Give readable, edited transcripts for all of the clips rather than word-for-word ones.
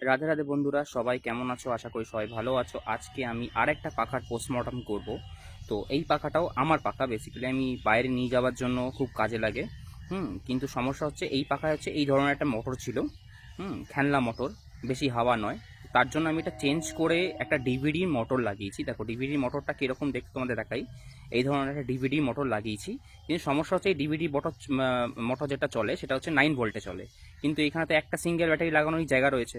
রাধে রাধে বন্ধুরা, সবাই কেমন আছো? আশা করি সবাই ভালো আছো। আজকে আমি আরেকটা পাখার পোস্টমর্টম করব। তো এই পাখাটাও আমার পাখা, বেসিক্যালি আমি বাইরে নিয়ে যাওয়ার জন্য খুব কাজে লাগে। কিন্তু সমস্যা হচ্ছে এই পাখায় হচ্ছে এই ধরনের একটা মোটর ছিল, খেলনা মোটর, বেশি হাওয়া নয়। তার জন্য আমি এটা চেঞ্জ করে একটা ডিভিডি মোটর লাগিয়েছি। দেখো ডিভিডি মোটরটা কীরকম দেখতে তোমাদের দেখাই। এই ধরনের একটা ডিভিডি মোটর লাগিয়েছি, কিন্তু সমস্যা হচ্ছে এই ডিভিডি মোটর মোটর যেটা চলে সেটা হচ্ছে 9 ভোল্টে চলে। কিন্তু এখানে তো একটা সিঙ্গেল ব্যাটারি লাগানোর জায়গা রয়েছে।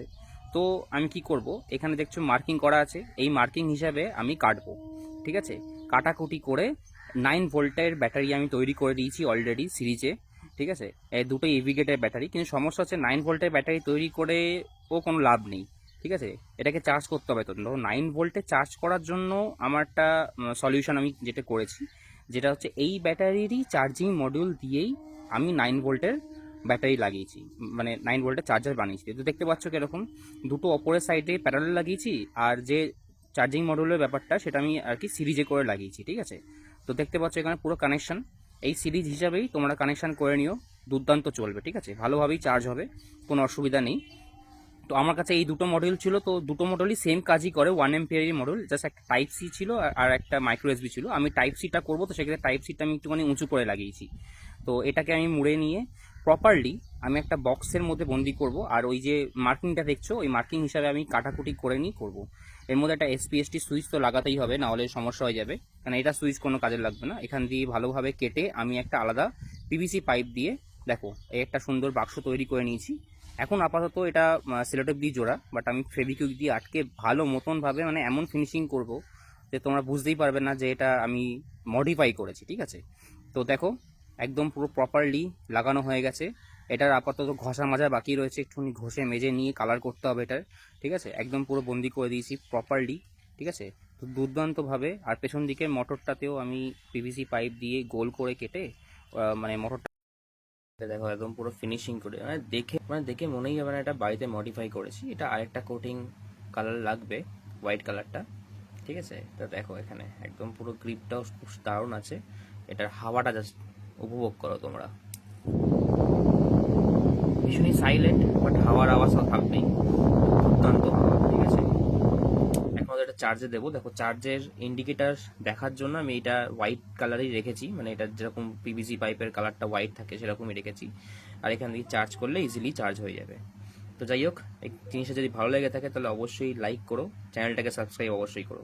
তো আমি কি করব, এখানে দেখছো মার্কিং করা আছে, এই মার্কিং হিসাবে আমি কাটবো। ঠিক আছে, কাটাকুটি করে 9 ভোল্টের ব্যাটারি আমি তৈরি করে দিয়েছি অলরেডি সিরিজে। ঠিক আছে, এই দুটোই এভিগেটের ব্যাটারি, কিন্তু সমস্যা হচ্ছে 9 ভোল্টের ব্যাটারি তৈরি করে ও কোনো লাভ নেই। ঠিক আছে, এটাকে চার্জ করতে হবে। তো ধরো 9 ভোল্টে চার্জ করার জন্য আমার একটা সলিউশন আমি যেটা করেছি, যেটা হচ্ছে এই ব্যাটারিরই চার্জিং মডিউল দিয়েই আমি 9 ভোল্টের ব্যাটারি লাগিয়েছি, মানে 9 ভোল্টের চার্জার বানিয়েছি। তো দেখতে পাচ্ছ কিরকম দুটো অপরের সাইডে প্যারালাল লাগিয়েছি, আর যে চার্জিং মডিউলের ব্যাপারটা সেটা আমি আর কি সিরিজে করে লাগিয়েছি। ঠিক আছে, তো দেখতে পাচ্ছ এখানে পুরো কানেকশন এই সিরিজ হিসাবেই তোমরা কানেকশন করে নিও, দুর্দান্ত চলবে। ঠিক আছে, ভালোভাবেই চার্জ হবে, কোনো অসুবিধা নেই। তো আমার কাছে এই দুটো মডেল ছিল, তো দুটো মডেলই সেম কাজই করে, 1 এমপিয়ারই মডেল, জাস্ট একটা টাইপ সি ছিল আর একটা মাইক্রো এসবি ছিল। আমি টাইপ সিটা করবো, তো সেক্ষেত্রে টাইপ সিটা আমি একটুখানি উঁচু করে লাগিয়েছি। তো এটাকে আমি মুড়ে নিয়ে প্রপারলি আমি একটা বক্সের মধ্যে বন্দি করব, আর ওই যে মার্কিংটা দেখছো ওই মার্কিং হিসাবে আমি কাটাকুটি করে নিয়ে করব। এর মধ্যে একটা এসপিএসটি সুইচ তো লাগাতেই হবে, না হলে সমস্যা হয়ে যাবে, কারণ এটা সুইচ কোনো কাজে লাগবে না। এখান দিয়ে ভালোভাবে কেটে আমি একটা আলাদা পিভিসি পাইপ দিয়ে, দেখো এই একটা সুন্দর বাক্স তৈরি করে নিয়েছি। এখন আপাতত এটা সেলোটেপ দিয়ে জোড়া, বাট আমি ফেভিকুইক দিয়ে আটকে ভালো মতন ভাবে মানে এমন ফিনিশিং করব যে তোমরা বুঝতেই পারবে না যে এটা আমি মডিফাই করেছি। ঠিক আছে, তো দেখো একদম পুরো প্রপারলি লাগানো হয়ে গেছে। এটার আপাতত ঘষা মাজা বাকি রয়েছে, একটুখানি ঘষে মেজে নিয়ে কালার করতে হবে এটার। ঠিক আছে, একদম পুরো বন্দি করে দিয়েছি প্রপারলি। ঠিক আছে, তো দুর্দান্তভাবে। আর পেছন দিকের মোটরটাতেও আমি পিভিসি পাইপ দিয়ে গোল করে কেটে মানে মোটরটা দেখো একদম পুরো ফিনিশিং করে, মানে দেখে মনেই হবে না এটা বাড়িতে মডিফাই করেছি। এটা আরেকটা কোটিং কালার লাগবে, হোয়াইট কালারটা। ঠিক আছে, তো দেখো এখানে একদম পুরো গ্রিপটাও খুব দারুণ আছে। এটার হাওয়াটা জাস্ট উপভোগ করো তোমরা। ভীষণই সাইলেন্ট, বাট হাওয়ার আওয়াজও থাকবেই, দুর্দান্ত হাওয়া। ঠিক আছে, এখন এটা চার্জে দেবো। দেখো চার্জের ইন্ডিকেটার দেখার জন্য আমি এটা হোয়াইট কালারই রেখেছি, মানে এটা যেরকম পিভিসি পাইপের কালারটা হোয়াইট থাকে সেরকমই রেখেছি। আর এখান থেকে চার্জ করলে ইজিলি চার্জ হয়ে যাবে। তো যাই হোক, এই জিনিসটা যদি ভালো লেগে থাকে তাহলে অবশ্যই লাইক করো, চ্যানেলটাকে সাবস্ক্রাইব অবশ্যই করো।